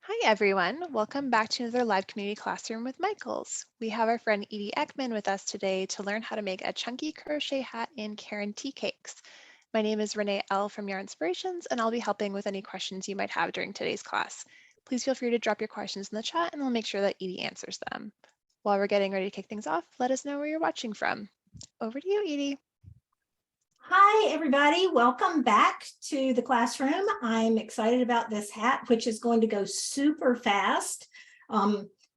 Hi everyone, welcome back to another live community classroom with Michaels. We have our friend Edie Eckman with us today to learn how to make a chunky crochet hat in Caron tea cakes. My name is Renee L. from Yarn Inspirations, and I'll be helping with any questions you might have during today's class. Please feel free to drop your questions in the chat and we'll make sure that Edie answers them. While we're getting ready to kick things off, let us know where you're watching from. Over to you, Edie. Hi, everybody. Welcome back to the classroom. I'm excited about this hat, which is going to go super fast.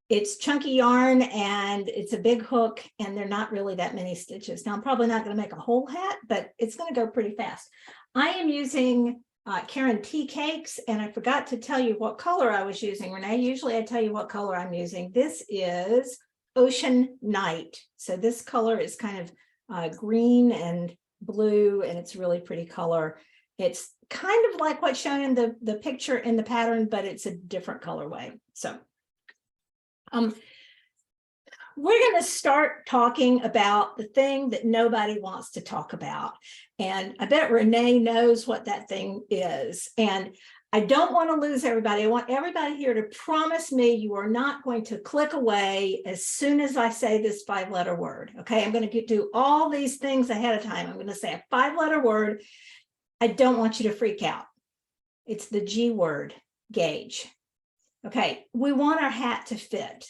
It's chunky yarn and it's a big hook and they're not really that many stitches. Now, I'm probably not going to make a whole hat, but it's going to go pretty fast. I am using Caron tea cakes, and I forgot to tell you what color I was using, Renee. Usually I tell you what color I'm using. This is Ocean Night. So this color is kind of green and blue, and it's really pretty color. It's kind of like what's shown in the picture in the pattern, but it's a different colorway. So we're going to start talking about the thing that nobody wants to talk about. And I bet Renee knows what that thing is. And I don't want to lose everybody. I want everybody here to promise me you are not going to click away as soon as I say this 5-letter word. Okay, I'm going to do all these things ahead of time. I'm going to say a 5-letter word. I don't want you to freak out. It's the G word, gauge. Okay, we want our hat to fit.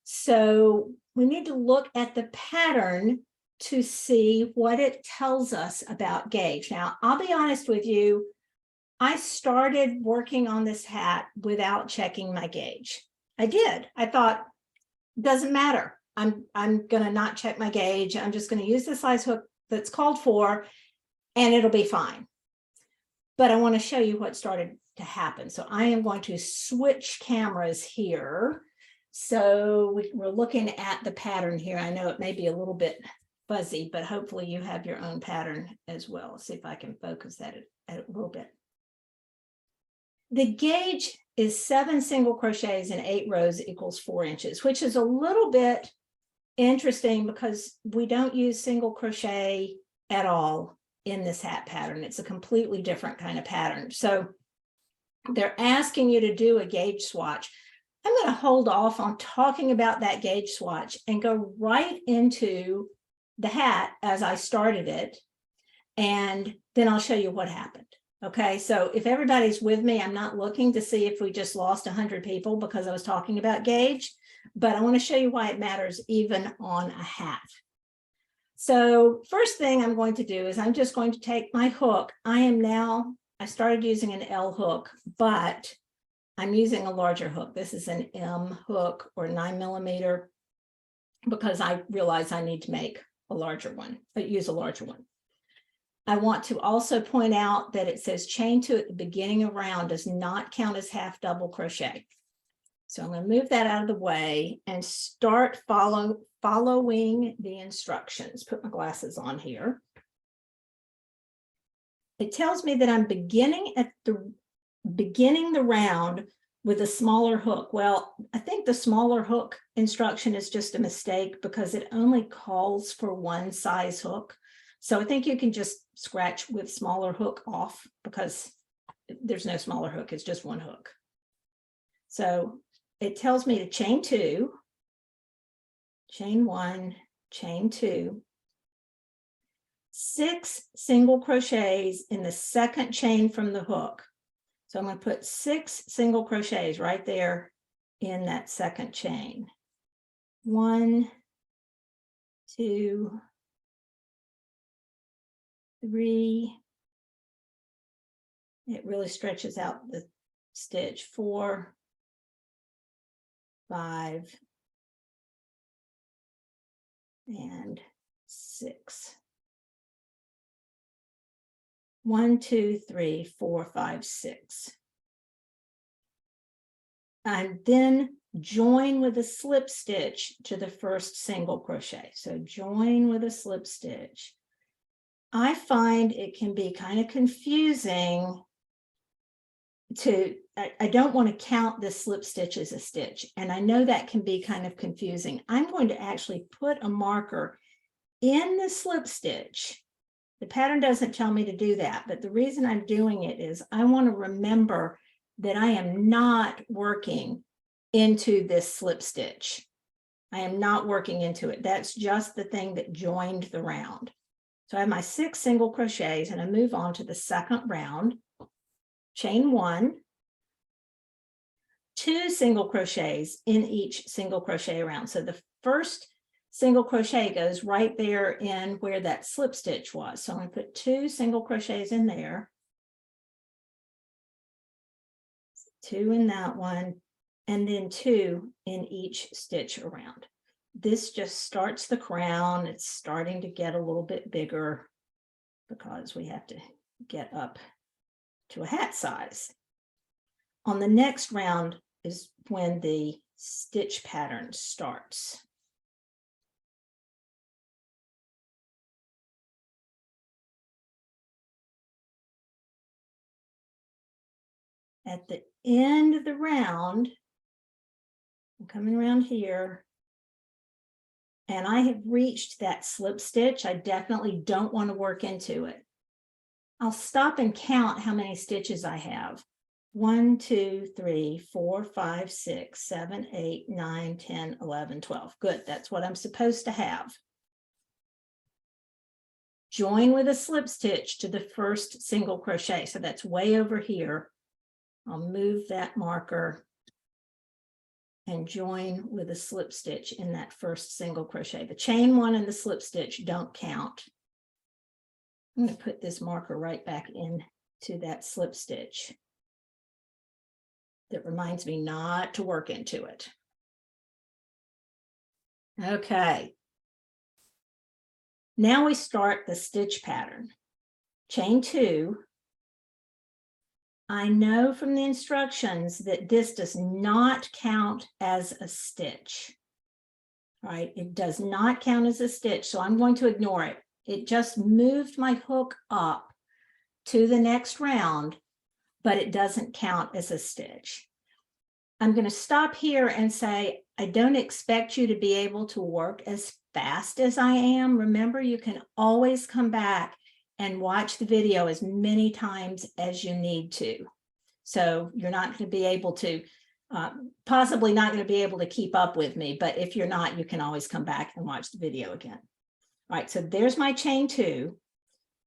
So we need to look at the pattern to see what it tells us about gauge. Now, I'll be honest with you. I started working on this hat without checking my gauge. I did. I thought, doesn't matter. I'm going to not check my gauge. I'm just going to use the size hook that's called for, and it'll be fine. But I want to show you what started to happen. So I am going to switch cameras here. So we're looking at the pattern here. I know it may be a little bit fuzzy, but hopefully you have your own pattern as well. Let's see if I can focus that a little bit. The gauge is 7 single crochets in 8 rows equals 4 inches, which is a little bit interesting because we don't use single crochet at all in this hat pattern. It's a completely different kind of pattern. So they're asking you to do a gauge swatch. I'm going to hold off on talking about that gauge swatch and go right into the hat as I started it. And then I'll show you what happened. Okay, so if everybody's with me, I'm not looking to see if we just lost 100 people because I was talking about gauge, but I want to show you why it matters even on a hat. So first thing I'm going to do is I'm just going to take my hook. I started using an L hook, but I'm using a larger hook. This is an M hook or 9mm because I realize I need to make a larger one, use a larger one. I want to also point out that it says chain 2 at the beginning of round does not count as half double crochet. So I'm going to move that out of the way and start following the instructions. Put my glasses on here. It tells me that I'm beginning the round with a smaller hook. Well, I think the smaller hook instruction is just a mistake because it only calls for one size hook. So I think you can just scratch with smaller hook off because there's no smaller hook. It's just one hook. So it tells me to chain 2, chain 1, chain 2, 6 single crochets in the second chain from the hook. So I'm going to put 6 single crochets right there in that second chain. 1, 2, 3, it really stretches out the stitch, 4, 5, and 6. 1, 2, 3, 4, 5, 6. And then join with a slip stitch to the first single crochet. So join with a slip stitch. I find it can be kind of confusing I don't want to count this slip stitch as a stitch. And I know that can be kind of confusing. I'm going to actually put a marker in the slip stitch. The pattern doesn't tell me to do that, but the reason I'm doing it is I want to remember that I am not working into this slip stitch. I am not working into it. That's just the thing that joined the round. So I have my 6 single crochets and I move on to the second round. Chain 1, 2 single crochets in each single crochet round. So the first single crochet goes right there in where that slip stitch was. So I'm going to put 2 single crochets in there, 2 in that one, and then 2 in each stitch around. This just starts the crown. It's starting to get a little bit bigger because we have to get up to a hat size. On the next round is when the stitch pattern starts. At the end of the round, I'm coming around here, and I have reached that slip stitch. I definitely don't want to work into it. I'll stop and count how many stitches I have. 1, 2, 3, 4, 5, 6, 7, 8, 9, 10, 11, 12. Good, that's what I'm supposed to have. Join with a slip stitch to the first single crochet. So that's way over here. I'll move that marker and join with a slip stitch in that first single crochet. The chain 1 and the slip stitch don't count. I'm going to put this marker right back into that slip stitch. That reminds me not to work into it. Okay. Now we start the stitch pattern. Chain 2. I know from the instructions that this does not count as a stitch. Right? It does not count as a stitch, so I'm going to ignore it. It just moved my hook up to the next round, but it doesn't count as a stitch. I'm going to stop here and say, I don't expect you to be able to work as fast as I am. Remember, you can always come back and watch the video as many times as you need to. So you're not going to be able to, possibly not going to be able to keep up with me, but if you're not, you can always come back and watch the video again. All right, so there's my chain 2.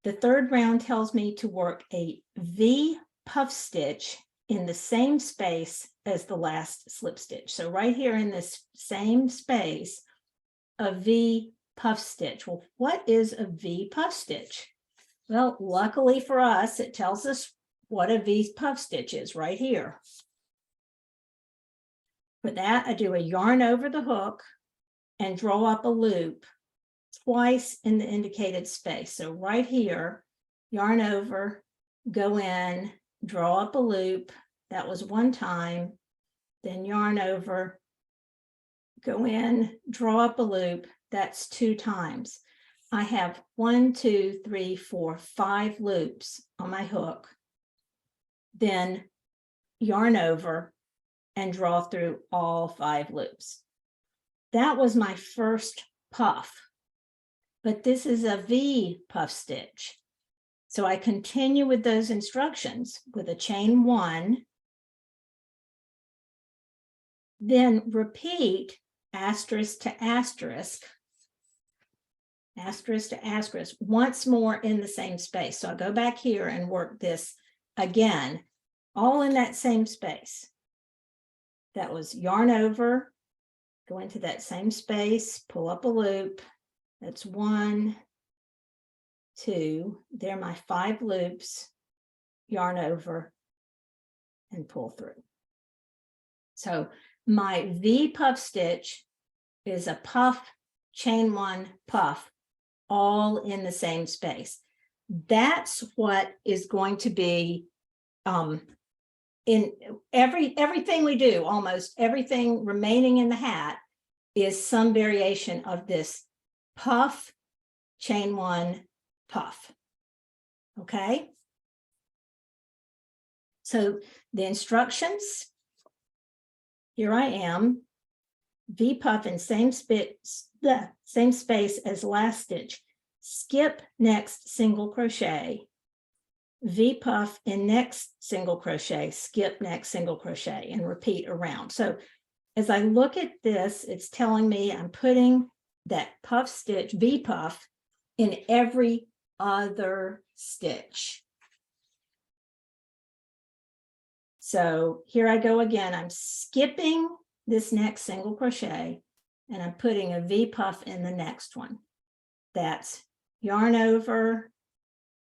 The third round tells me to work a V puff stitch in the same space as the last slip stitch. So right here in this same space, a V puff stitch. Well, what is a V puff stitch? Well, luckily for us, it tells us what a V puff stitch is right here. For that, I do a yarn over the hook and draw up a loop twice in the indicated space. So right here, yarn over, go in, draw up a loop. That was one time. Then yarn over, go in, draw up a loop. That's 2 times. I have 1, 2, 3, 4, 5 loops on my hook. Then yarn over and draw through all 5 loops. That was my first puff, but this is a V puff stitch. So I continue with those instructions with a chain 1, then repeat asterisk to asterisk, asterisk to asterisk, once more in the same space. So I'll go back here and work this again, all in that same space. That was yarn over, go into that same space, pull up a loop. That's 1, 2, there are my 5 loops, yarn over and pull through. So my V puff stitch is a puff, chain 1, puff, all in the same space. That's what is going to be in everything we do, almost everything remaining in the hat is some variation of this puff, chain 1, puff. Okay. So the instructions, here I am, V puff in same space as last stitch, skip next single crochet, V puff in next single crochet, skip next single crochet, and repeat around. So as I look at this, it's telling me I'm putting that puff stitch, V puff, in every other stitch. So here I go again. I'm skipping this next single crochet and I'm putting a V puff in the next one. That's yarn over,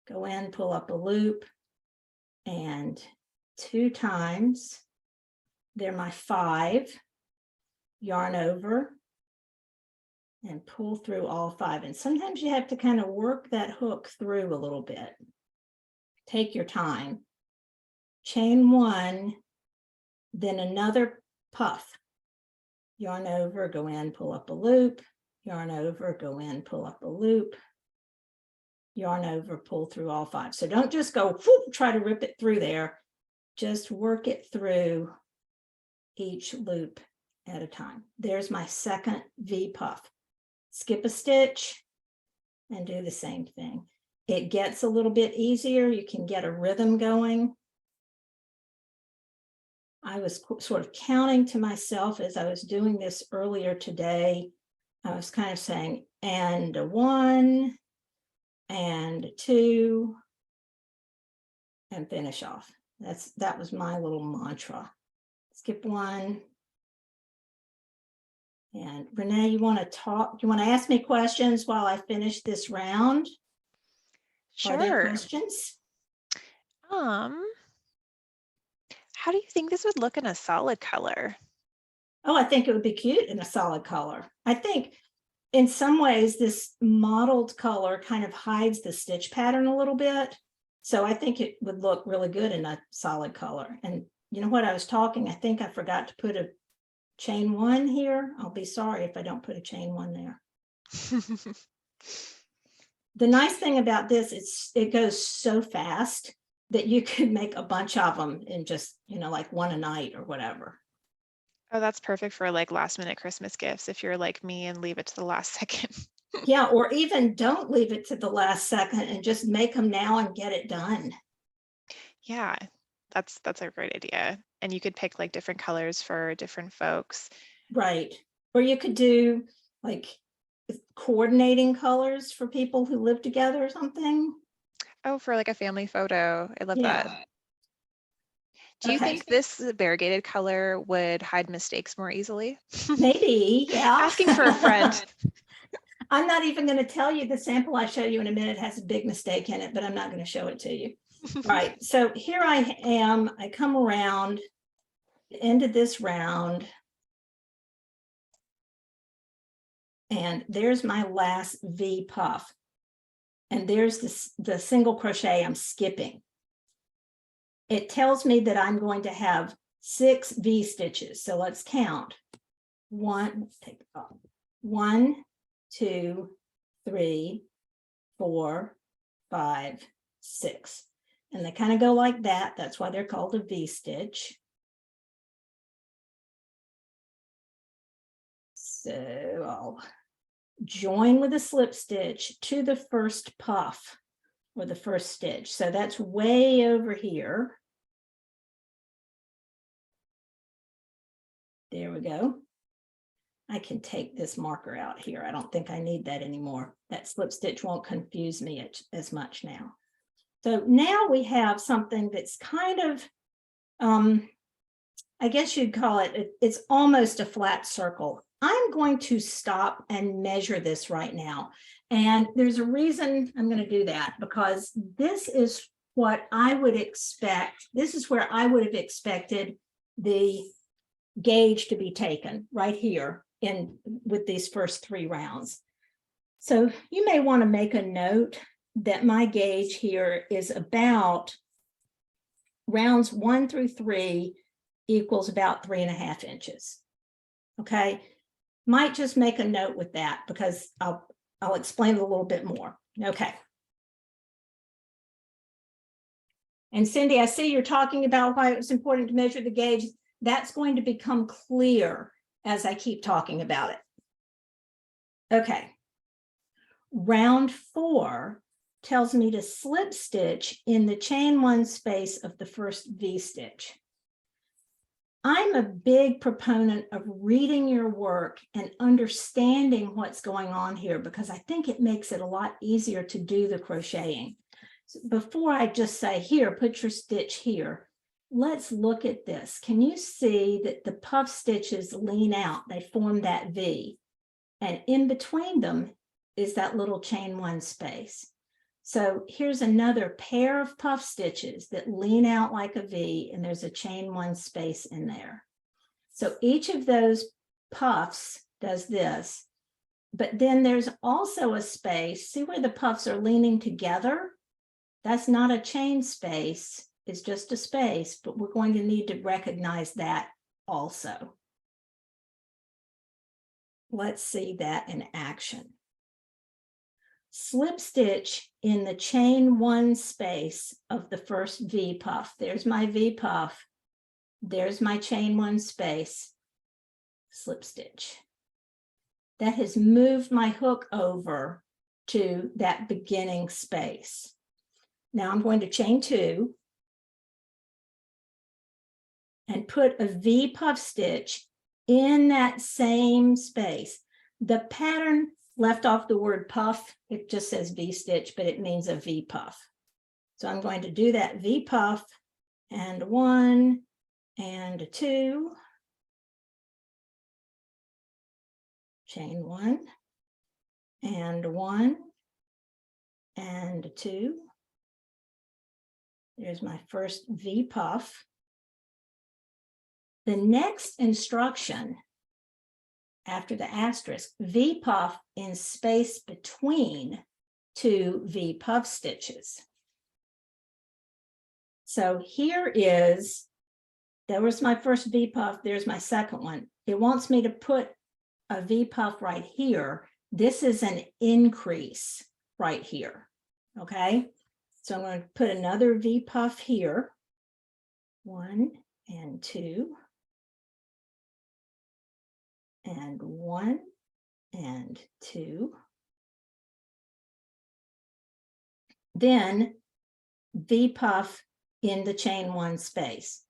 go in, pull up a loop, and 2 times. They're my 5, yarn over, and pull through all 5. And sometimes you have to kind of work that hook through a little bit. Take your time. Chain 1, then another puff. Yarn over, go in, pull up a loop, yarn over, go in, pull up a loop, yarn over, pull through all 5. So don't just go whoop, try to rip it through there. Just work it through each loop at a time. There's my second V puff. Skip a stitch and do the same thing. It gets a little bit easier. You can get a rhythm going. I was sort of counting to myself as I was doing this earlier today. I was kind of saying, and a 1, and 2, and finish off. That was my little mantra. Skip 1. And Renee, you want to talk? You want to ask me questions while I finish this round? Sure. Are there questions? How do you think this would look in a solid color? Oh, I think it would be cute in a solid color. I think in some ways this mottled color kind of hides the stitch pattern a little bit. So I think it would look really good in a solid color. And you know what, I was talking, I think I forgot to put a chain 1 here. I'll be sorry if I don't put a chain 1 there. The nice thing about this is it goes so fast that you could make a bunch of them in just, like one a night or whatever. Oh, that's perfect for like last minute Christmas gifts if you're like me and leave it to the last second. Yeah, or even don't leave it to the last second and just make them now and get it done. Yeah, that's a great idea. And you could pick like different colors for different folks. Right. Or you could do like coordinating colors for people who live together or something. Oh, for like a family photo. I love Yeah. that. Do you think this variegated color would hide mistakes more easily? Maybe, yeah. Asking for a friend. I'm not even going to tell you the sample I show you in a minute has a big mistake in it, but I'm not going to show it to you. Right. So here I am. I come around the end of this round. And there's my last V puff. And there's the single crochet I'm skipping. It tells me that I'm going to have 6 V stitches. So let's count. 1, 2, 3, 4, 5, 6. And they kind of go like that. That's why they're called a V stitch. So I'll join with a slip stitch to the first puff or the first stitch. So that's way over here. There we go. I can take this marker out here. I don't think I need that anymore. That slip stitch won't confuse me as much now. So now we have something that's kind of, I guess you'd call it, it's almost a flat circle. I'm going to stop and measure this right now. And there's a reason I'm going to do that, because this is what I would expect. This is where I would have expected the gauge to be taken, right here with these first 3 rounds. So you may want to make a note that my gauge here is about rounds 1 through 3 equals about 3.5 inches. Okay, might just make a note with that because I'll explain it a little bit more. Okay. And Cindy, I see you're talking about why it was important to measure the gauge. That's going to become clear as I keep talking about it. Okay. Round 4, tells me to slip stitch in the chain one space of the first V stitch. I'm a big proponent of reading your work and understanding what's going on here, because I think it makes it a lot easier to do the crocheting. So before I just say, here, put your stitch here, let's look at this. Can you see that the puff stitches lean out? They form that V. And in between them is that little chain one space. So here's another pair of puff stitches that lean out like a V, and there's a chain one space in there. So each of those puffs does this, but then there's also a space. See where the puffs are leaning together? That's not a chain space, it's just a space, but we're going to need to recognize that also. Let's see that in action. Slip stitch in the chain one space of the first V puff. There's my V puff. There's my chain one space. Slip stitch. That has moved my hook over to that beginning space. Now I'm going to chain two and put a V puff stitch in that same space. The pattern left off the word puff. It just says V stitch, but it means a V puff. So I'm going to do that V puff and one and two, chain one and one and two. There's my first V puff. The next instruction after the asterisk, V puff in space between two V puff stitches. So here is, there was my first V puff, there's my second one. It wants me to put a V puff right here. This is an increase right here, okay? So I'm going to put another V puff here, one and two, and one and two. Then V puff in the chain one space.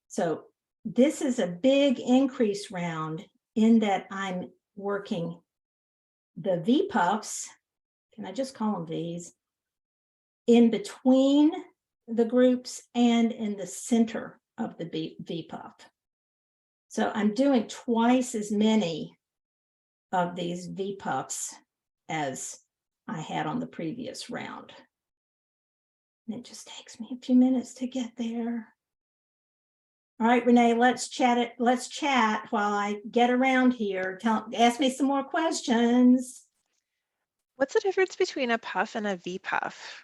So this is a big increase round in that I'm working the V puffs, can I just call them V's, in between the groups and in the center of the V puff. So I'm doing twice as many of these V puffs as I had on the previous round. And it just takes me a few minutes to get there. All right, Renee, let's chat while I get around here. Ask me some more questions. What's the difference between a puff and a V puff?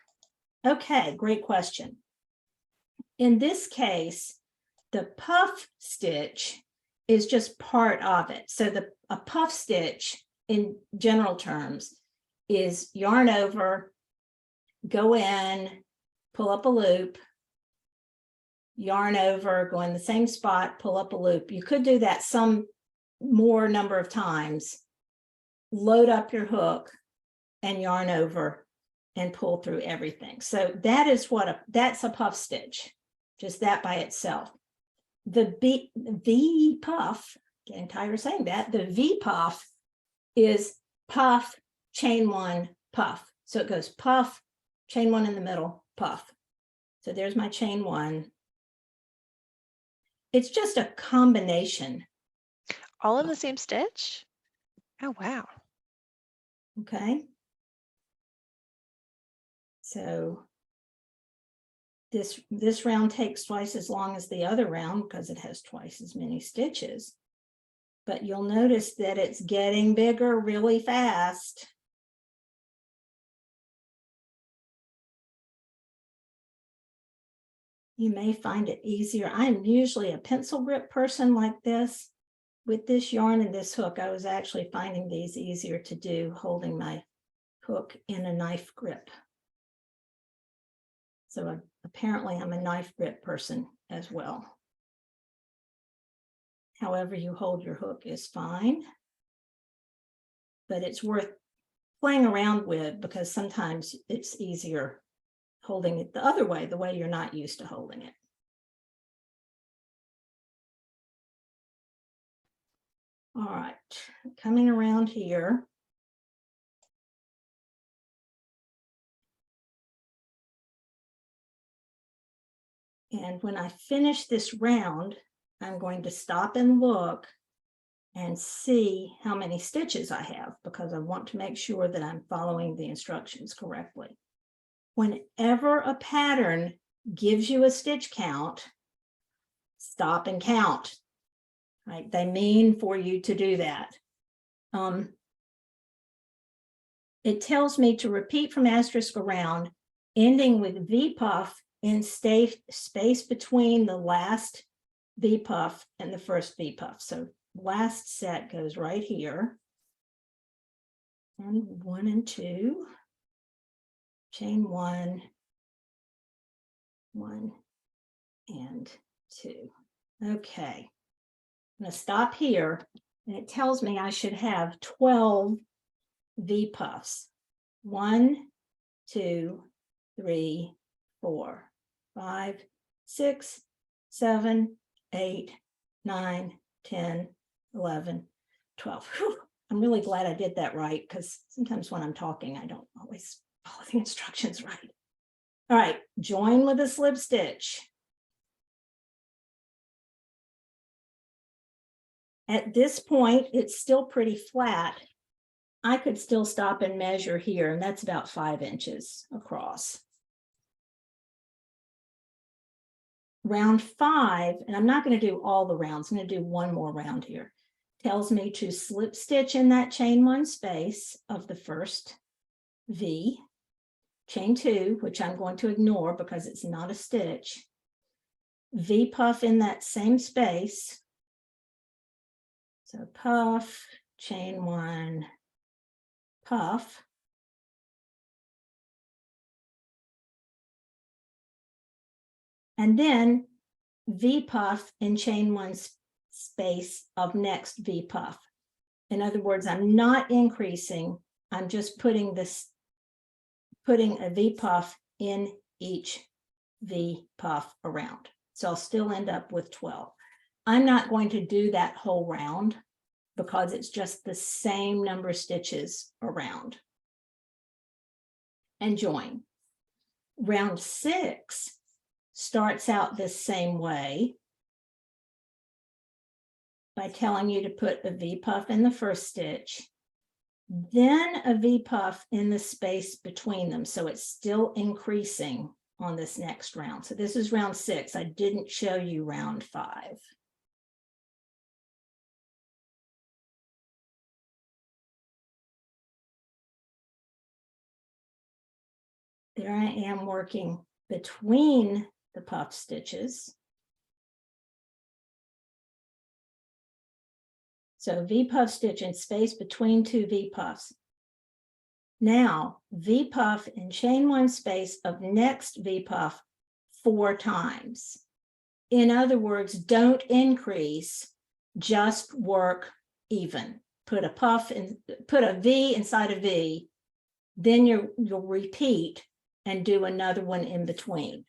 Okay, great question. In this case, the puff stitch is just part of it. So a puff stitch in general terms is yarn over, go in, pull up a loop, yarn over, go in the same spot, pull up a loop. You could do that some more number of times, load up your hook and yarn over and pull through everything. So that is that's a puff stitch, just that by itself. The V puff, getting tired of saying that, the V puff is puff, chain one, puff. So it goes puff, chain one in the middle, puff. So there's my chain one. It's just a combination. All in the same stitch? Oh, wow. Okay. So this round takes twice as long as the other round because it has twice as many stitches. But you'll notice that it's getting bigger really fast. You may find it easier. I'm usually a pencil grip person like this. With this yarn and this hook, I was actually finding these easier to do holding my hook in a knife grip. So apparently I'm a knife grip person as well. However you hold your hook is fine, but it's worth playing around with, because sometimes it's easier holding it the other way, the way you're not used to holding it. All right, coming around here. And when I finish this round, I'm going to stop and look and see how many stitches I have, because I want to make sure that I'm following the instructions correctly. Whenever a pattern gives you a stitch count, stop and count. Right? They mean for you to do that. It tells me to repeat from asterisk around, ending with V puff in space between the last V puff and the first V puff. So last set goes right here. And 1 and 2, chain 1, 1 and 2. Okay, I'm going to stop here, and it tells me I should have 12 V puffs. 1, 2, 3, 4, 5, 6, 7, 8, 9, 10, 11, 12. Whew. I'm really glad I did that right, because sometimes when I'm talking, I don't always follow the instructions right. All right, join with a slip stitch. At this point, it's still pretty flat. I could still stop and measure here, and that's about 5 inches across. Round 5, and I'm not going to do all the rounds, I'm going to do one more round here, tells me to slip stitch in that chain 1 space of the first V, chain 2, which I'm going to ignore because it's not a stitch, V puff in that same space. So puff, chain 1, puff. And then V puff in chain 1 space of next V puff. In other words, I'm not increasing, I'm just putting a V puff in each V puff around. So I'll still end up with 12. I'm not going to do that whole round because it's just the same number of stitches around. And join. Round 6 starts out this same way by telling you to put a V puff in the first stitch, then a V puff in the space between them. So it's still increasing on this next round. So this is round 6. I didn't show you round 5. There I am working between the puff stitches. So V puff stitch in space between 2 V puffs. Now V puff in chain 1 space of next V puff 4 times. In other words, don't increase, just work even. Put a puff and put a V inside a V, then you'll repeat and do another one in between.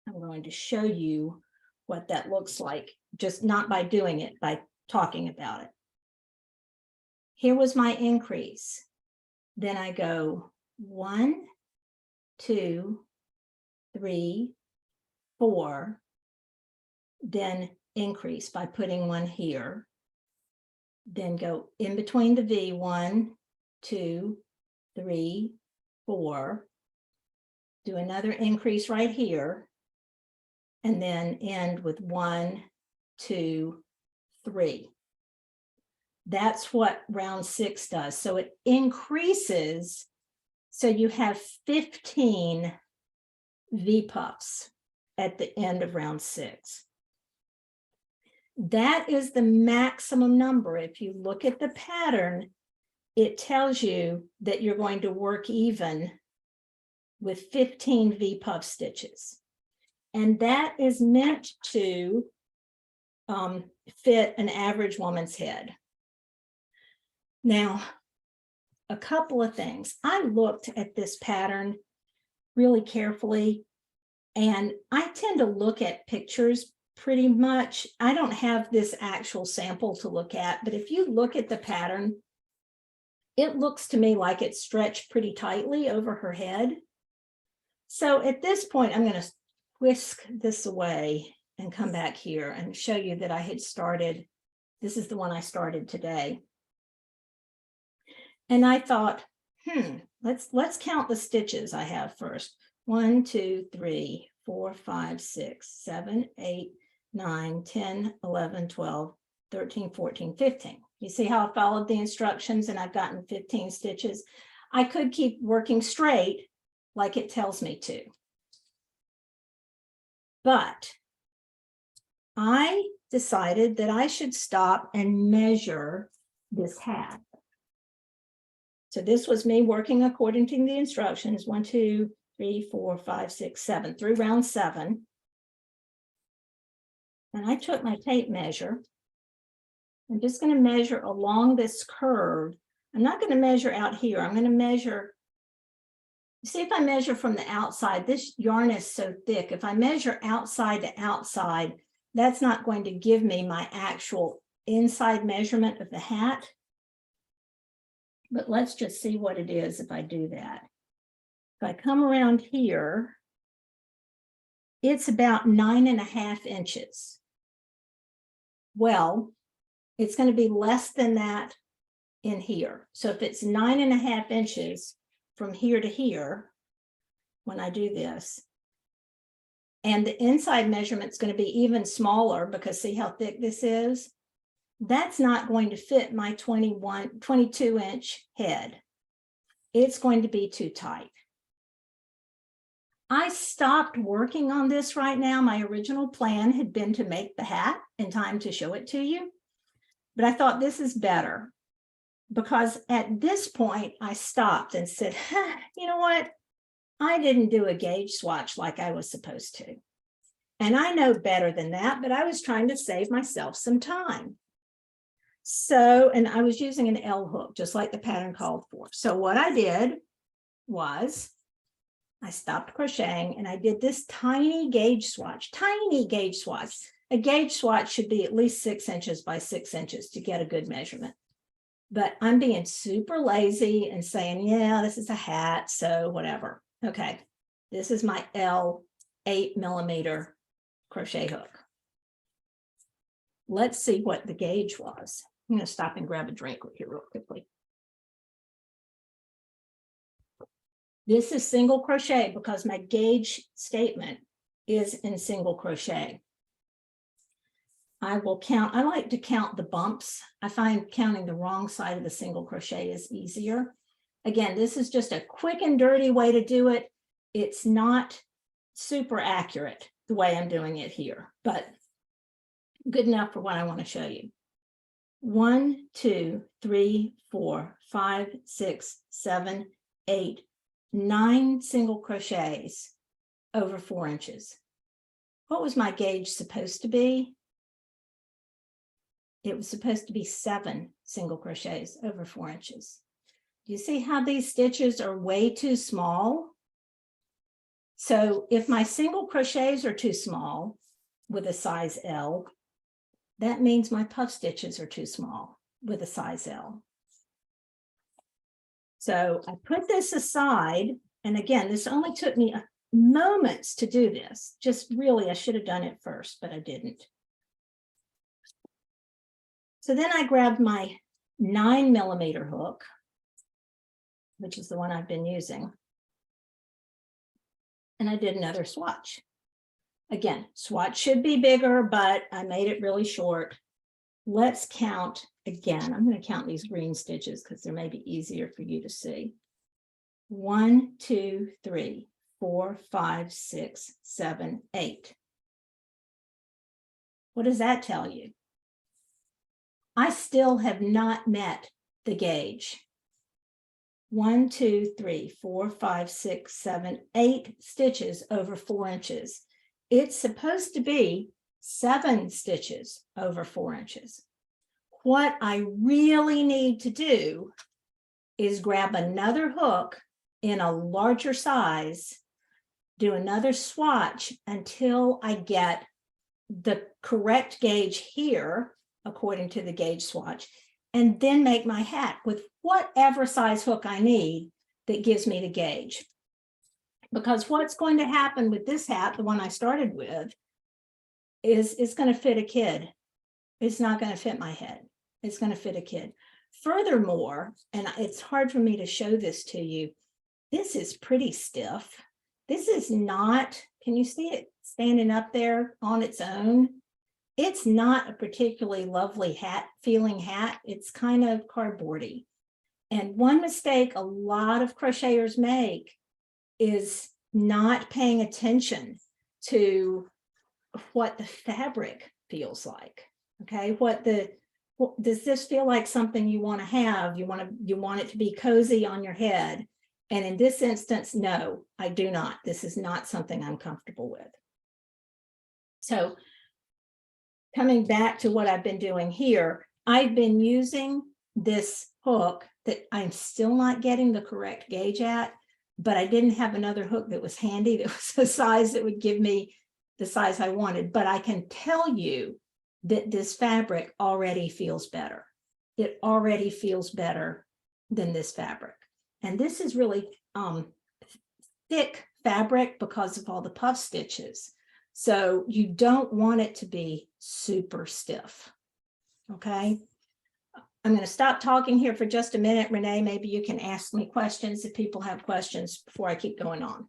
I'm going to show you what that looks like, just not by doing it, by talking about it. Here was my increase. Then I go 1, 2, 3, 4, then increase by putting 1 here. Then go in between the V, 1, 2, 3, 4, do another increase right here, and then end with 1, 2, 3. That's what round 6 does. So it increases, so you have 15 V puffs at the end of round 6. That is the maximum number. If you look at the pattern, it tells you that you're going to work even with 15 V puff stitches. And that is meant to fit an average woman's head. Now, a couple of things. I looked at this pattern really carefully, and I tend to look at pictures pretty much. I don't have this actual sample to look at, but if you look at the pattern, it looks to me like it's stretched pretty tightly over her head. So at this point, I'm going to whisk this away and come back here and show you that I had started. This is the one I started today. And I thought, let's count the stitches I have first. 1, 2, 3, 4, 5, 6, 7, 8, 9, 10, 11, 12, 13, 14, 15. You see how I followed the instructions and I've gotten 15 stitches. I could keep working straight like it tells me to. But I decided that I should stop and measure this hat. So this was me working according to the instructions. 1, 2, 3, 4, 5, 6, 7, through round 7. And I took my tape measure. I'm just going to measure along this curve. I'm not going to measure out here. I'm going to measure. See, if I measure from the outside, this yarn is so thick. If I measure outside to outside, that's not going to give me my actual inside measurement of the hat. But let's just see what it is if I do that. If I come around here, it's about 9.5 inches. Well, it's going to be less than that in here. So if it's 9.5 inches from here to here, when I do this, and the inside measurement is going to be even smaller because see how thick this is? That's not going to fit my 22-inch head. It's going to be too tight. I stopped working on this right now. My original plan had been to make the hat in time to show it to you, but I thought this is better because at this point I stopped and said, you know what? I didn't do a gauge swatch like I was supposed to. And I know better than that, but I was trying to save myself some time. So, and I was using an L hook, just like the pattern called for. So what I did was I stopped crocheting and I did this tiny gauge swatch, tiny gauge swatch. A gauge swatch should be at least 6 inches by 6 inches to get a good measurement. But I'm being super lazy and saying, yeah, this is a hat, so whatever. Okay, this is my L 8mm crochet hook. Let's see what the gauge was. I'm going to stop and grab a drink here real quickly. This is single crochet because my gauge statement is in single crochet. I will count. I like to count the bumps. I find counting the wrong side of the single crochet is easier. Again, this is just a quick and dirty way to do it. It's not super accurate the way I'm doing it here, but good enough for what I want to show you. 1, 2, 3, 4, 5, 6, 7, 8, 9 single crochets over 4 inches. What was my gauge supposed to be? It was supposed to be 7 single crochets over 4 inches. Do you see how these stitches are way too small? So if my single crochets are too small with a size L, that means my puff stitches are too small with a size L. So I put this aside, and again, this only took me moments to do this. Just really, I should have done it first, but I didn't. So then I grabbed my 9mm hook, which is the one I've been using, and I did another swatch. Again, swatch should be bigger, but I made it really short. Let's count again. I'm going to count these green stitches because they may be easier for you to see. 1, 2, 3, 4, 5, 6, 7, 8. What does that tell you? I still have not met the gauge. 1, 2, 3, 4, 5, 6, 7, 8 stitches over 4 inches. It's supposed to be 7 stitches over 4 inches. What I really need to do is grab another hook in a larger size, do another swatch until I get the correct gauge here, according to the gauge swatch, and then make my hat with whatever size hook I need that gives me the gauge. Because what's going to happen with this hat, the one I started with, is it's going to fit a kid. It's not going to fit my head. It's going to fit a kid. Furthermore, and it's hard for me to show this to you, this is pretty stiff. This is not, can you see it standing up there on its own? It's not a particularly lovely hat, feeling hat. It's kind of cardboardy. And one mistake a lot of crocheters make is not paying attention to what the fabric feels like. Okay, does this feel like something you want to have? You want it to be cozy on your head. And in this instance, no, I do not. This is not something I'm comfortable with. So coming back to what I've been doing here, I've been using this hook that I'm still not getting the correct gauge at, but I didn't have another hook that was handy, that was the size that would give me the size I wanted. But I can tell you that this fabric already feels better. It already feels better than this fabric. And this is really thick fabric because of all the puff stitches. So you don't want it to be super stiff. Okay. I'm going to stop talking here for just a minute. Renee, maybe you can ask me questions if people have questions before I keep going on.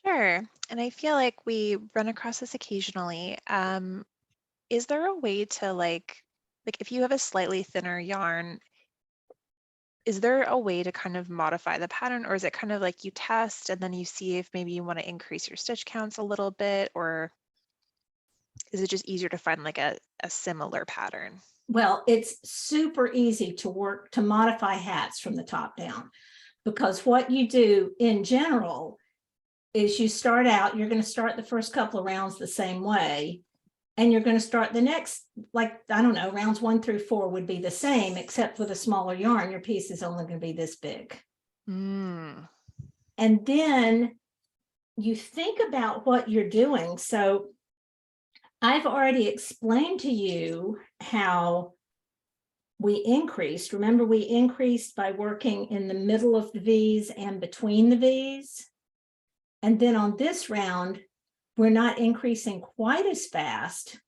Sure. And I feel like we run across this occasionally. Is there a way to like if you have a slightly thinner yarn, is there a way to kind of modify the pattern, or is it kind of like you test and then you see if maybe you want to increase your stitch counts a little bit, or is it just easier to find like a similar pattern? Well, it's super easy to modify hats from the top down, because what you do in general is you start out, you're going to start the first couple of rounds the same way, and you're going to start the next, like, I don't know, rounds 1 through 4 would be the same, except with a smaller yarn, your piece is only going to be this big. And then you think about what you're doing. So I've already explained to you how we increased. Remember, we increased by working in the middle of the V's and between the V's. And then on this round, we're not increasing quite as fast.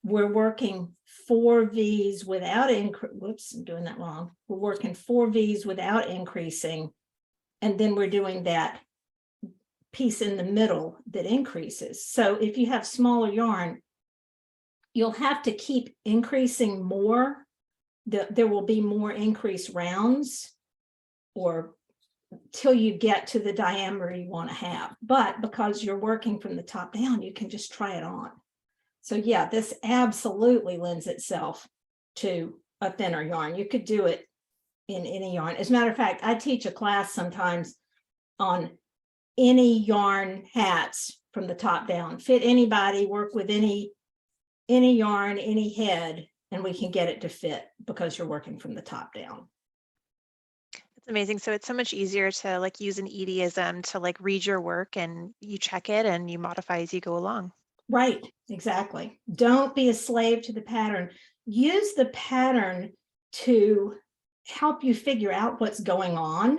We're working 4 V's without whoops, I'm doing that wrong. We're working 4 V's without increasing. And then we're doing that piece in the middle that increases. So if you have smaller yarn, you'll have to keep increasing more. There will be more increased rounds, or till you get to the diameter you want to have. But because you're working from the top down, you can just try it on. So yeah, this absolutely lends itself to a thinner yarn. You could do it in any yarn. As a matter of fact, I teach a class sometimes on any yarn hats from the top down. Fit anybody, work with any yarn, any head, and we can get it to fit because you're working from the top down. It's amazing. So it's so much easier to like use an Edieism to like read your work, and you check it and you modify as you go along. Right, exactly. Don't be a slave to the pattern. Use the pattern to help you figure out what's going on.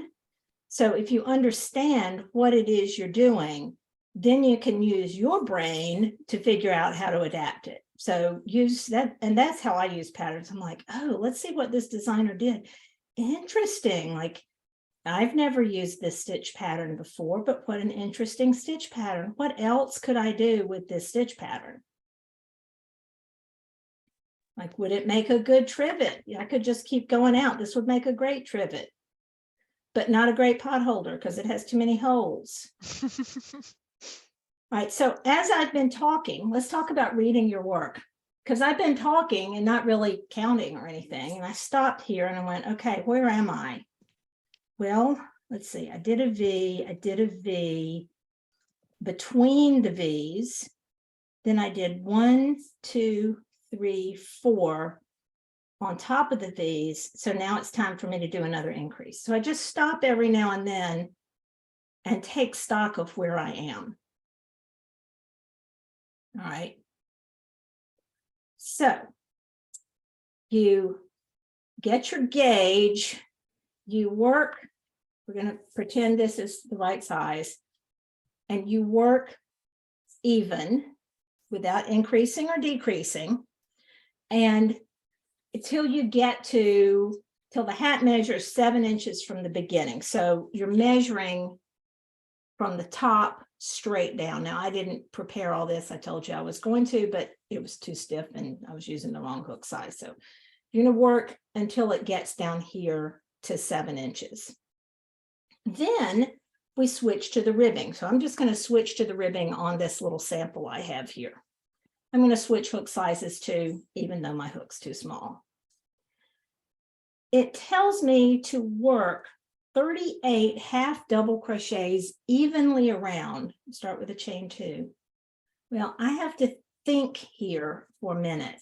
So if you understand what it is you're doing, then you can use your brain to figure out how to adapt it. So use that, and that's how I use patterns. I'm like, oh, let's see what this designer did. Interesting. Like, I've never used this stitch pattern before, but what an interesting stitch pattern. What else could I do with this stitch pattern? Like, would it make a good trivet? I could just keep going out. This would make a great trivet, but not a great pot holder because it has too many holes. All right, so as I've been talking, let's talk about reading your work, because I've been talking and not really counting or anything. And I stopped here and I went, okay, where am I? Well, let's see, I did a V between the V's. Then I did 1, 2, 3, 4 on top of the V's. So now it's time for me to do another increase. So I just stop every now and then and take stock of where I am. All right. So you get your gauge, you work, we're going to pretend this is the right size, and you work even without increasing or decreasing, and until you get till the hat measures 7 inches from the beginning. So you're measuring from the top straight down. Now, I didn't prepare all this. I told you I was going to, but it was too stiff and I was using the wrong hook size. So you're going to work until it gets down here to 7 inches. Then we switch to the ribbing. So I'm just going to switch to the ribbing on this little sample I have here. I'm going to switch hook sizes too, even though my hook's too small. It tells me to work 38 half double crochets evenly around. Start with a chain 2. Well, I have to think here for a minute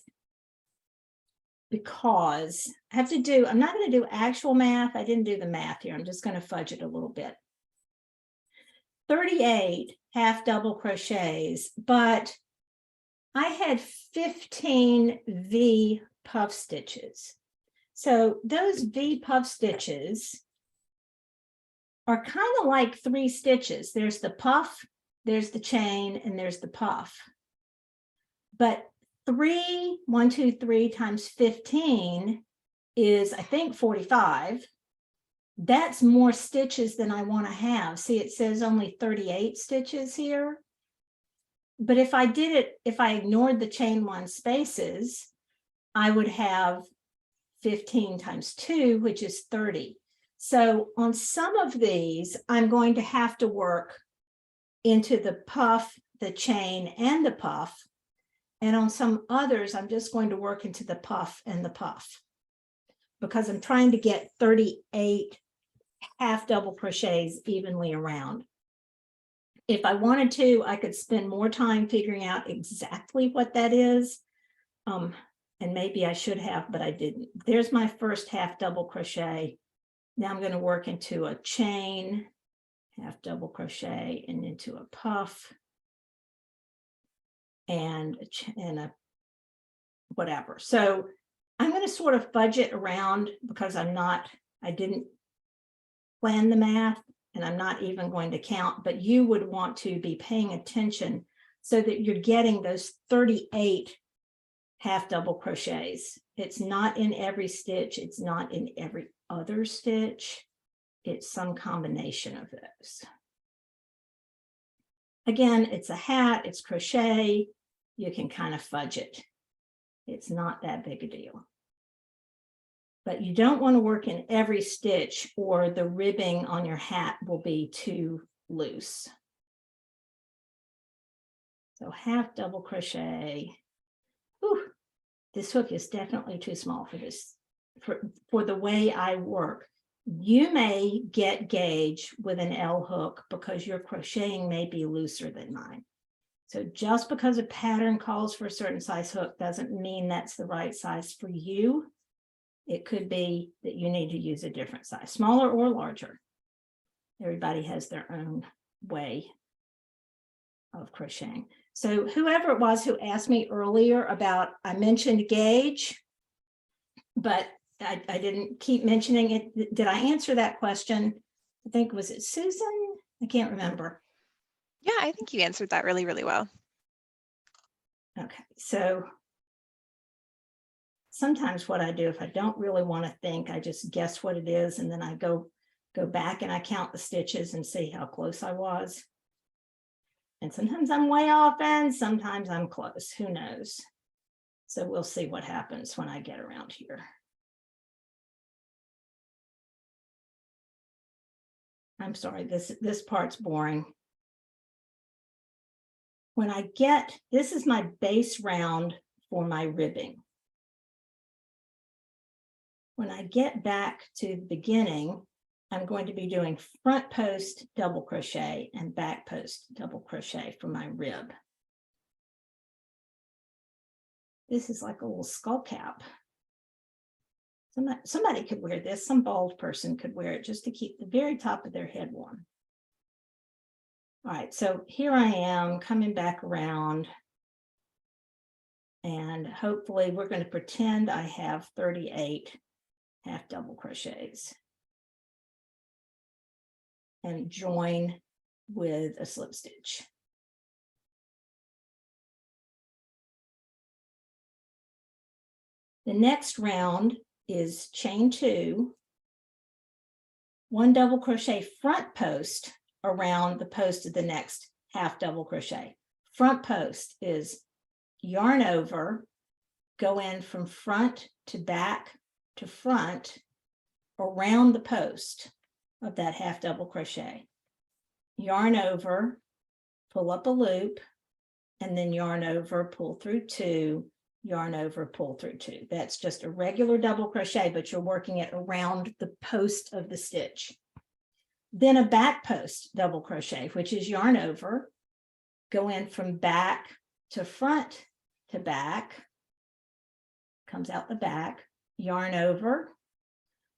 because I have to do, I'm not going to do actual math. I didn't do the math here. I'm just going to fudge it a little bit. 38 half double crochets, but I had 15 V puff stitches. So those V puff stitches are kind of like 3 stitches. There's the puff, there's the chain, and there's the puff. But 1, 2, 3 times 15 is, I think, 45. That's more stitches than I want to have. See, it says only 38 stitches here. But if I did it, if I ignored the chain 1 spaces, I would have 15 times 2, which is 30. So on some of these, I'm going to have to work into the puff, the chain, and the puff. And on some others, I'm just going to work into the puff and the puff because I'm trying to get 38 half double crochets evenly around. If I wanted to, I could spend more time figuring out exactly what that is. And maybe I should have, but I didn't. There's my first half double crochet. Now I'm going to work into a chain, half double crochet, and into a puff, and a whatever. So I'm going to sort of fudge it around because I didn't plan the math, and I'm not even going to count, but you would want to be paying attention so that you're getting those 38 half double crochets. It's not in every stitch. It's not in every other stitch. It's some combination of those. Again, it's a hat, it's crochet. You can kind of fudge it. It's not that big a deal. But you don't want to work in every stitch or the ribbing on your hat will be too loose. So half double crochet. Whew, this hook is definitely too small for this, for the way I work. You may get gauge with an L hook because your crocheting may be looser than mine. So just because a pattern calls for a certain size hook doesn't mean that's the right size for you. It could be that you need to use a different size, smaller or larger. Everybody has their own way of crocheting. So whoever it was who asked me earlier about, I mentioned gauge, but I didn't keep mentioning it. Did I answer that question? I think, was it Susan? I can't remember. Yeah, I think you answered that really, really well. Okay, so sometimes what I do, if I don't really want to think, I just guess what it is, and then I go back and I count the stitches and see how close I was. And sometimes I'm way off and sometimes I'm close, who knows? So we'll see what happens when I get around here. I'm sorry, this part's boring. When I get, this is my base round for my ribbing. When I get back to the beginning, I'm going to be doing front post double crochet and back post double crochet for my rib. This is like a little skull cap. Somebody could wear this. Some bald person could wear it just to keep the very top of their head warm. All right, so here I am coming back around. And hopefully we're going to pretend I have 38 half double crochets and join with a slip stitch. The next round is chain 2, 1 double crochet front post around the post of the next half double crochet. Front post is yarn over, go in from front to back to front around the post of that half double crochet. Yarn over, pull up a loop, and then yarn over, pull through 2, yarn over, pull through 2. That's just a regular double crochet, but you're working it around the post of the stitch. Then a back post double crochet, which is yarn over, go in from back to front to back, comes out the back, yarn over,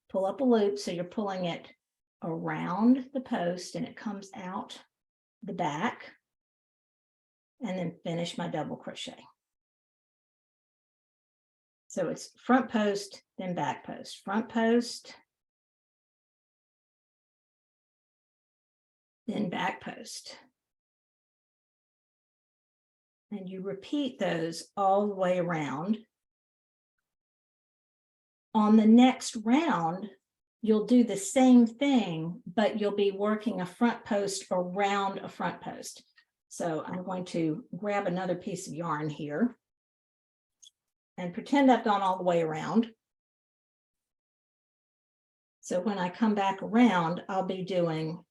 pull up a loop, so you're pulling it around the post and it comes out the back, and then finish my double crochet. So it's front post, then back post, front post, then back post. And you repeat those all the way around. On the next round, you'll do the same thing, but you'll be working a front post around a front post. So I'm going to grab another piece of yarn here and pretend I've gone all the way around. So when I come back around, I'll be joining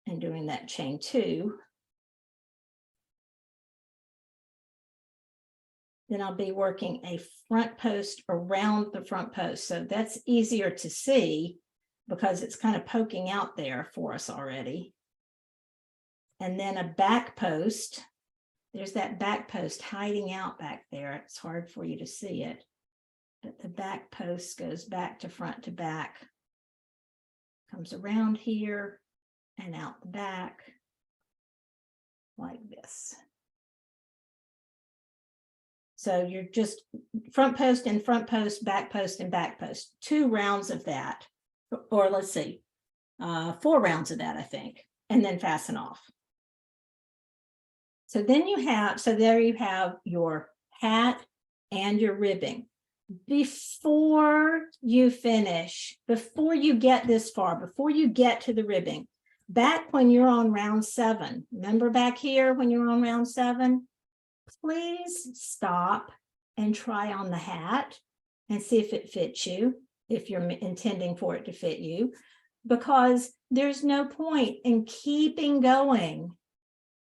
and doing that chain 2. Then I'll be working a front post around the front post. So that's easier to see because it's kind of poking out there for us already. And then a back post. There's that back post hiding out back there. It's hard for you to see it, but the back post goes back to front to back, comes around here and out the back like this. So you're just front post and front post, back post and back post, 2 rounds of that, or let's see, 4 rounds of that, I think, and then fasten off. So then there you have your hat and your ribbing. Before you finish, before you get this far, before you get to the ribbing, back when you're on round 7, remember back here when you're on round 7, please stop and try on the hat and see if it fits you, if you're intending for it to fit you, because there's no point in keeping going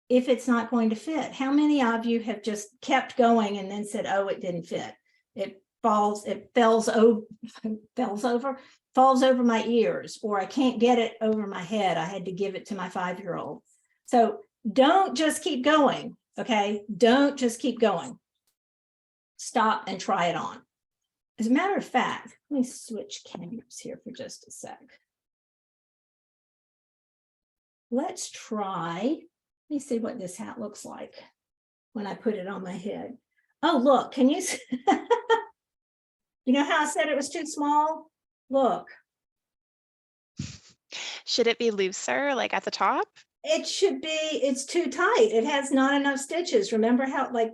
if it's not going to fit. How many of you have just kept going and then said, oh, it didn't fit? It falls over my ears, or I can't get it over my head. I had to give it to my 5-year-old. So don't just keep going. Okay, don't just keep going. Stop and try it on. As a matter of fact, let me switch cameras here for just a sec. Let's try, let me see what this hat looks like when I put it on my head. Oh, look, can you see? You know how I said it was too small? Look. Should it be looser, like at the top? It should be, it's too tight. It has not enough stitches. Remember how, like,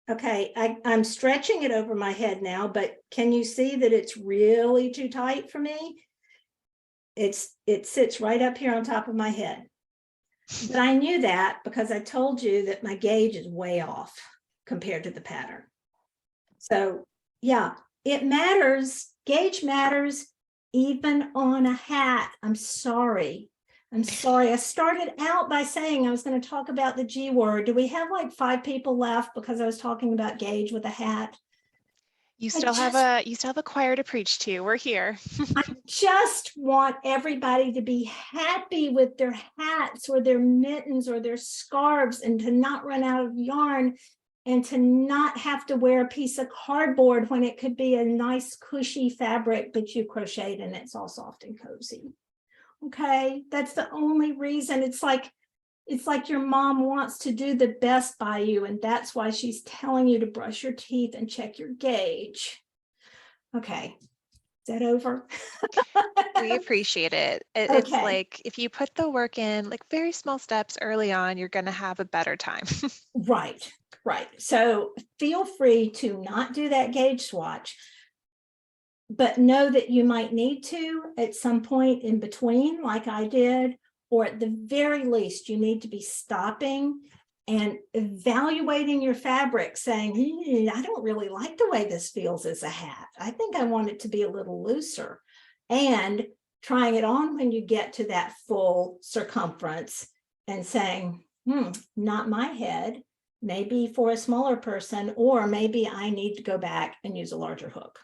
okay, I'm stretching it over my head now, but can you see that it's really too tight for me? It sits right up here on top of my head. But I knew that because I told you that my gauge is way off compared to the pattern. So yeah, it matters. Gauge matters even on a hat. I'm sorry. I started out by saying I was going to talk about the G word. Do we have like 5 people left because I was talking about gauge with a hat? You still have a choir to preach to. We're here. I just want everybody to be happy with their hats or their mittens or their scarves and to not run out of yarn and to not have to wear a piece of cardboard when it could be a nice cushy fabric that you crocheted and it's all soft and cozy. Okay, that's the only reason. It's like your mom wants to do the best by you, and that's why she's telling you to brush your teeth and check your gauge. Okay, is that over? We appreciate it. It's Okay, like if you put the work in, like very small steps early on, you're going to have a better time. right, right. So feel free to not do that gauge swatch, but know that you might need to at some point in between, like I did, or at the very least, you need to be stopping and evaluating your fabric, saying, I don't really like the way this feels as a hat. I think I want it to be a little looser. And trying it on when you get to that full circumference and saying, not my head, maybe for a smaller person, or maybe I need to go back and use a larger hook.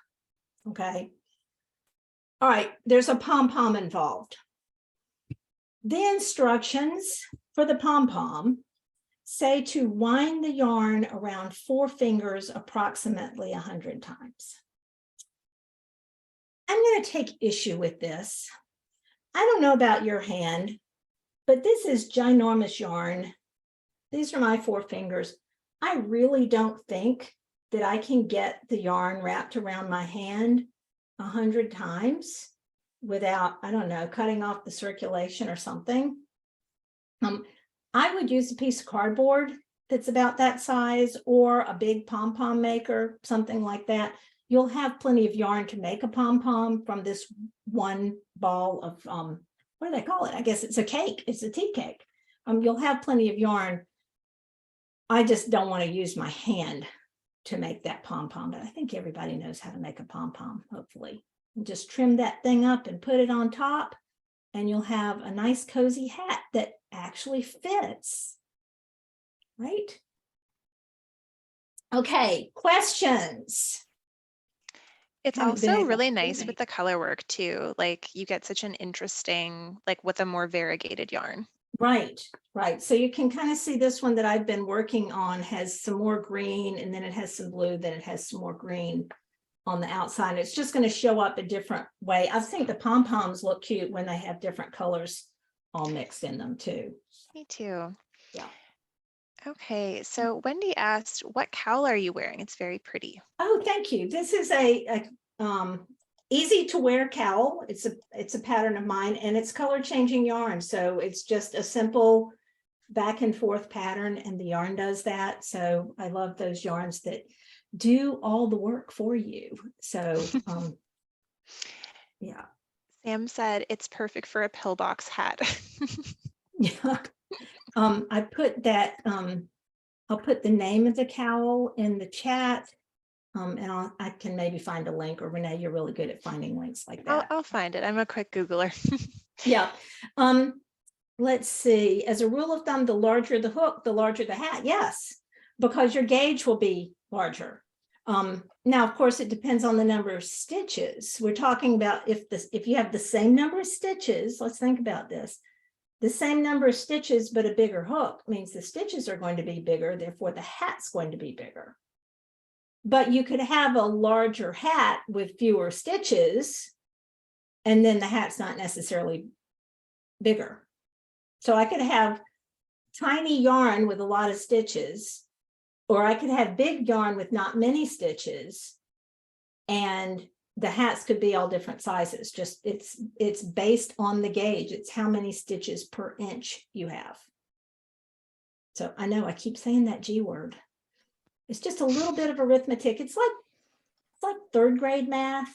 Okay. All right, there's a pom-pom involved. The instructions for the pom-pom say to wind the yarn around 4 fingers approximately 100 times. I'm going to take issue with this. I don't know about your hand, but this is ginormous yarn. These are my 4 fingers. I really don't think that I can get the yarn wrapped around my hand 100 times without, I don't know, cutting off the circulation or something. I would use a piece of cardboard that's about that size, or a big pom-pom maker, something like that. You'll have plenty of yarn to make a pom-pom from this one ball of, what do they call it? I guess it's a cake. It's a tea cake. You'll have plenty of yarn. I just don't want to use my hand to make that pom-pom, but I think everybody knows how to make a pom-pom, hopefully. And just trim that thing up and put it on top, and you'll have a nice cozy hat that actually fits, right? Okay, questions? It's Haven't been also able really to nice do with the color work too. Like you get such an interesting, like with a more variegated yarn. Right, right. So you can kind of see this one that I've been working on has some more green, and then it has some blue, then it has some more green on the outside. It's just going to show up a different way. I think the pom-poms look cute when they have different colors all mixed in them too. Me too. Yeah. Okay, so Wendy asked, what cowl are you wearing? It's very pretty. Oh, thank you. This is a easy to wear cowl. It's a pattern of mine, and it's color changing yarn. So it's just a simple back and forth pattern, and the yarn does that. So I love those yarns that do all the work for you. So yeah. Sam said it's perfect for a pillbox hat. Yeah. I put that, I'll put the name of the cowl in the chat. And I can maybe find a link, or Renee, you're really good at finding links like that. I'll find it. I'm a quick Googler. Yeah. Let's see. As a rule of thumb, the larger the hook, the larger the hat. Yes, because your gauge will be larger. Now, of course, it depends on the number of stitches. We're talking about if you have the same number of stitches, let's think about this. The same number of stitches, but a bigger hook means the stitches are going to be bigger. Therefore, the hat's going to be bigger. But you could have a larger hat with fewer stitches, and then the hat's not necessarily bigger. So I could have tiny yarn with a lot of stitches, or I could have big yarn with not many stitches, and the hats could be all different sizes. Just it's based on the gauge. It's how many stitches per inch you have. So I know I keep saying that G word. It's just a little bit of arithmetic. It's like 3rd grade math.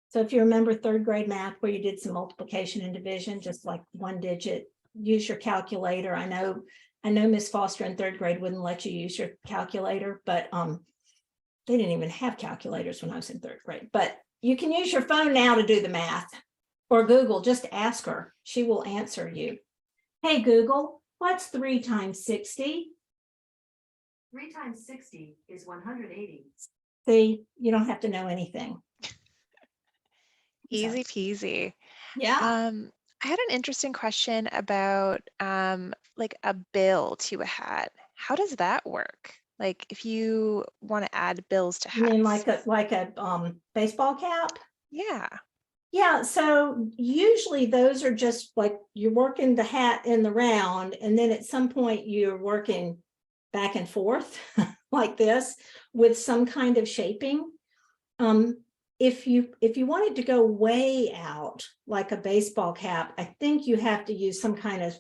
So if you remember 3rd grade math, where you did some multiplication and division, just like 1 digit, use your calculator. I know Miss Foster in 3rd grade wouldn't let you use your calculator, but they didn't even have calculators when I was in 3rd grade. But you can use your phone now to do the math, or Google. Just ask her. She will answer you. Hey, Google, what's 3 times 60? 3 times 60 is 180. See, you don't have to know anything. Easy peasy. Yeah. I had an interesting question about like a bill to a hat. How does that work? Like if you want to add bills to You mean hats. like a baseball cap? Yeah. Yeah, so usually those are just like you're working the hat in the round, and then at some point you're working back and forth like this with some kind of shaping. If you wanted to go way out like a baseball cap, I think you have to use some kind of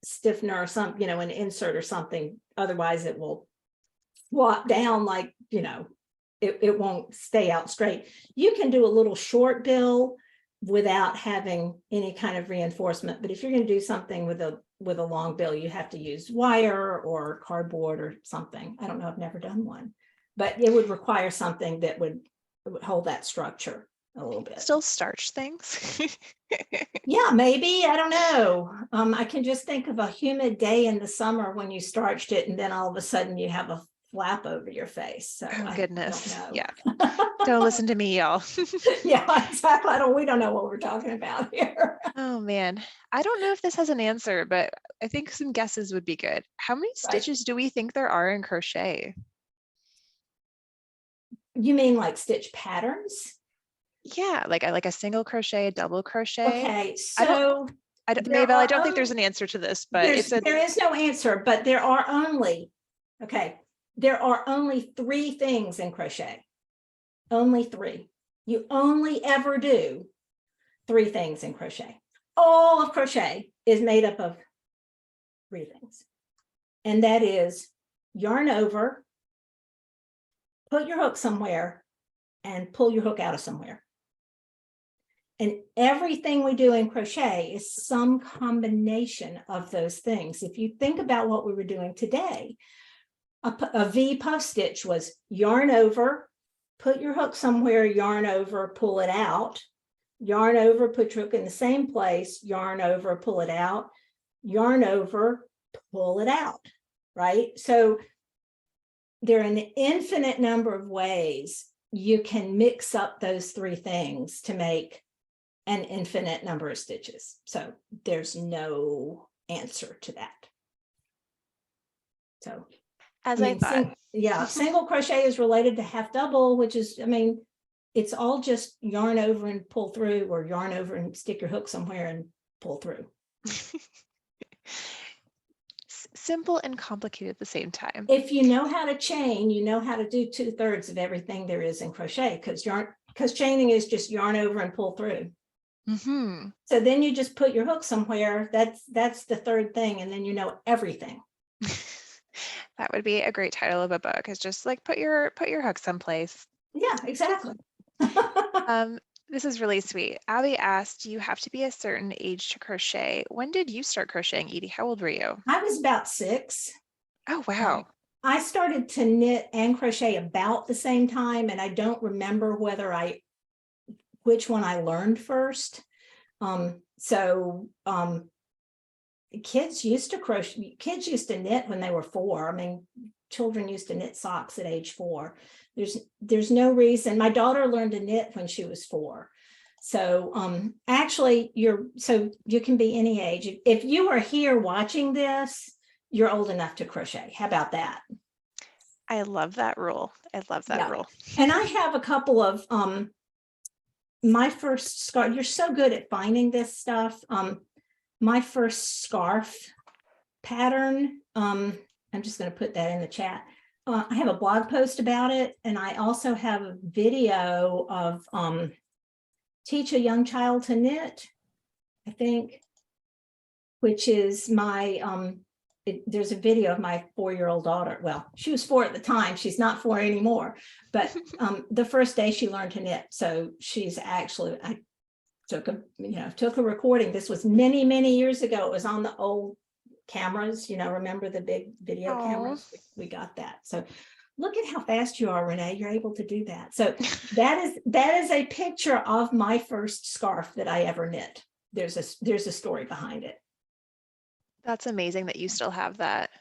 stiffener or some, an insert or something. Otherwise it will flop down like, it won't stay out straight. You can do a little short bill without having any kind of reinforcement. But if you're going to do something with a long bill, you have to use wire or cardboard or something. I don't know, I've never done one, but it would require something that would hold that structure a little bit. Still starch things. Yeah, maybe, I don't know. I can just think of a humid day in the summer when you starched it and then all of a sudden you have a flap over your face. So Oh, goodness. I don't know. Yeah. Don't listen to me, y'all. Yeah, exactly. We don't know what we're talking about here. Oh man. I don't know if this has an answer, but I think some guesses would be good. How many Right. stitches do we think there are in crochet? You mean like stitch patterns? Yeah, like a single crochet, a double crochet. Okay, I don't, so Maybelle, I don't think there's an answer to this, but there is no answer, but there are only 3 things in crochet. Only 3. You only ever do 3 things in crochet. All of crochet is made up of 3 things. And that is yarn over, put your hook somewhere, and pull your hook out of somewhere. And everything we do in crochet is some combination of those things. If you think about what we were doing today, a V puff stitch was yarn over, put your hook somewhere, yarn over, pull it out, yarn over, put your hook in the same place, yarn over, pull it out, yarn over, pull it out, right? So there are an infinite number of ways you can mix up those 3 things to make an infinite number of stitches. So there's no answer to that. So as I thought. Single crochet is related to half double, which is, it's all just yarn over and pull through, or yarn over and stick your hook somewhere and pull through. Simple and complicated at the same time. If you know how to chain, you know how to do 2/3 of everything there is in crochet, because chaining is just yarn over and pull through. Mm-hmm. So then you just put your hook somewhere. That's the 3rd thing, and then you know everything. That would be a great title of a book, is just like put your hook someplace. Yeah, exactly. This is really sweet. Abby asked, you have to be a certain age to crochet. When did you start crocheting, Edie? How old were you? I was about 6. Oh, wow. I started to knit and crochet about the same time, and I don't remember which one I learned first. Kids used to crochet. Kids used to knit when they were 4. Children used to knit socks at age 4. There's no reason. My daughter learned to knit when she was 4. So actually you can be any age. If you are here watching this, you're old enough to crochet. How about that? I love that rule. I love that rule. And I have a couple of my first scarf. You're so good at finding this stuff. My first scarf pattern, I'm just going to put that in the chat. I have a blog post about it, and I also have a video of Teach a Young Child to Knit, I think, which is my, there's a video of my 4-year-old daughter. Well, she was 4 at the time. She's not 4 anymore, but the first day she learned to knit. So she's actually, I took a recording. This was many, many years ago. It was on the old cameras, remember the big video cameras? We got that. So look at how fast you are, Renee. You're able to do that. So that is a picture of my first scarf that I ever knit. There's a story behind it. That's amazing that you still have that.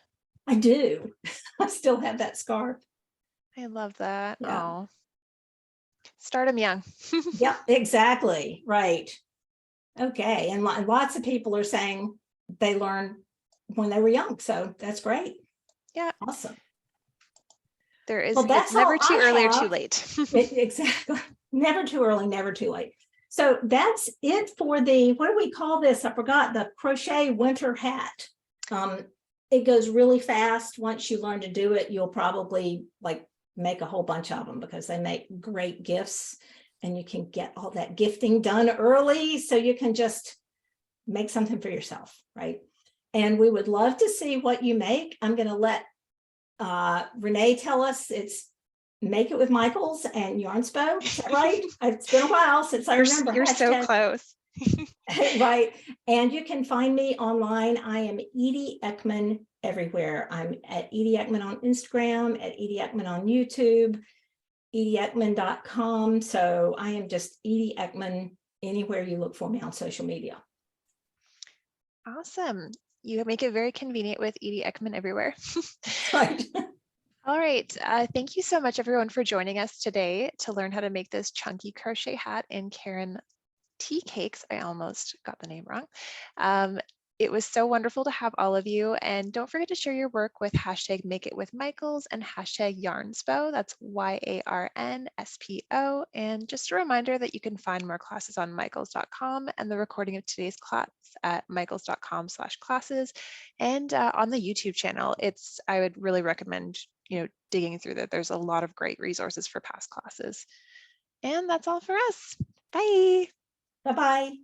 I do. I still have that scarf. I love that. Yeah. Oh, start them young. Yeah, exactly. Right. Okay. And lots of people are saying they learned when they were young. So that's great. Yeah. Awesome. There is, Well, it's that's never all too I early or too have. late. Exactly. Never too early, never too late. So that's it for the, what do we call this? I forgot, the crochet winter hat. It goes really fast. Once you learn to do it, you'll probably like make a whole bunch of them because they make great gifts and you can get all that gifting done early. So you can just make something for yourself, right? And we would love to see what you make. I'm going to let Renee tell us. It's Make It with Michaels and Yarnspo. Is that right? It's been a while since I remember. You're so close. Right. And you can find me online. I am Edie Eckman everywhere. I'm at Edie Eckman on Instagram, at Edie Eckman on YouTube, edieeckman.com. So I am just Edie Eckman anywhere you look for me on social media. Awesome. You make it very convenient with Edie Eckman everywhere. Right. All right. Thank you so much, everyone, for joining us today to learn how to make this chunky crochet hat in Caron Tea Cakes. I almost got the name wrong. It was so wonderful to have all of you. And don't forget to share your work with hashtag Make It With Michaels and hashtag Yarnspo. That's YARNSPO. And just a reminder that you can find more classes on michaels.com and the recording of today's class at michaels.com/classes and on the YouTube channel. I would really recommend digging through that. There's a lot of great resources for past classes. And that's all for us. Bye. Bye-bye.